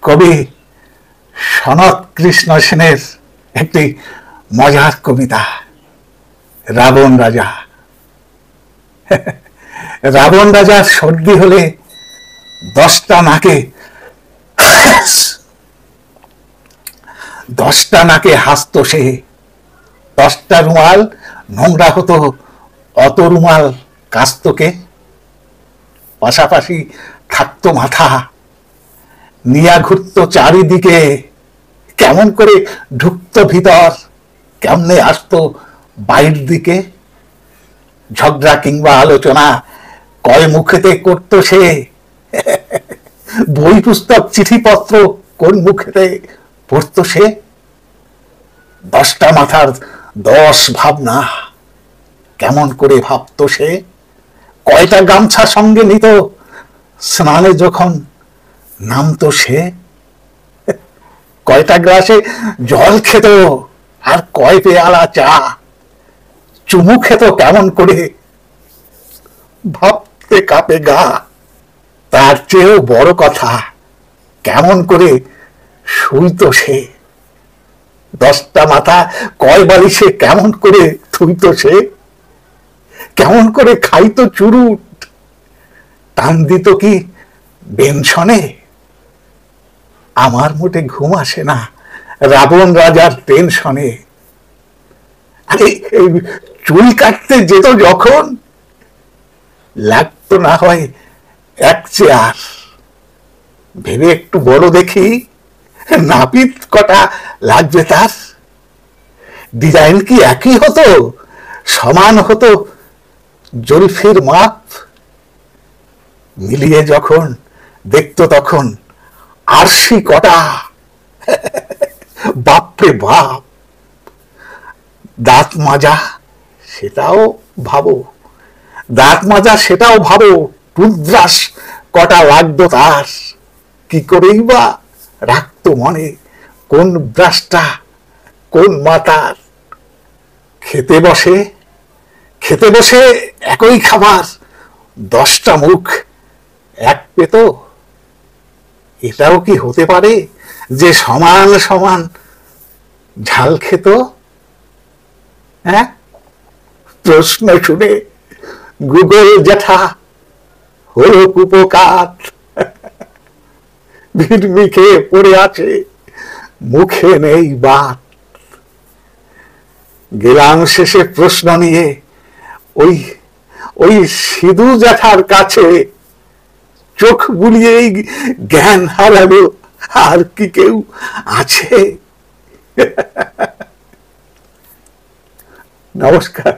কবি সনত কৃষ্ণ সেনের একটি মজার কবিতা, রাবণ রাজা। রাবণ রাজার সর্দি হলে 10টা নাকে হাসত সে। 10টা রুমাল নোংরা হতো, অত রুমাল কাস্তকে। পাশাপাশি থাকতো মাথা, নিয়া ঘুরত চারিদিকে। কেমন করে ঢুকতো ভিতর, কেমনে আসতো বাইর দিকে। ঝগড়া কিংবা আলোচনা কয় মুখেতে করতো সে। বই পুস্তক চিঠিপত্র কোন মুখেতে পড়তো সে। 10টা মাথার 10 ভাবনা কেমন করে ভাবতো সে। কয়টা গামছা সঙ্গে নিত স্নানে যখন নামতো সে। কয়টা গ্লাসে জল খেত আর কয় পেয়ালা চা। চুমু খেত কেমন করে, ভাবতে কাঁপে গা। তার চেয়েও বড় কথা, কেমন করে শুইতো সে। 10টা মাথা কয় বালিশে কেমন করে থুইতো সে। কেমন করে খাইতো চুরুট, টান দিত কি বেনশনে। আমার মোটে ঘুম আসে না রাবণ রাজার টেনশনে। আরে চুল কাটতে যেত যখন, লাগতো না হয় 1 চেয়ার। ভেবে একটু বড় দেখি নাপিত কটা লাগবে তার। ডিজাইন কি একই হতো, সমান হতো জলফির মাপ। মিলিয়ে যখন দেখতো তখন আরশি কটা, বাপরে বাপ। দাঁত মাজা সেটাও ভাবো, দাঁত মাজা সেটাও ভাবো। টুথব্রাশ কটা লাগতো তার, কি করেই বা রাখতো মনে কোন ব্রাশটা কোন মাতার। খেতে বসে একই খাবার 10টা মুখ এক পেত। এটাও কি হতে পারে যে সমান সমান ঝাল খেত? হ্যাঁ, প্রশ্ন শুনে গুগল জ্যাঠা হলো কুপোকাত। ভিড়মিখে পড়ে আছে, মুখে নেই বাত। গেলাম শেষে প্রশ্ন নিয়ে ওই সিধু জ্যাঠার কাছে। চোখ বুলিয়েই জ্ঞান হারালো, আর কি কেউ আছে? নমস্কার।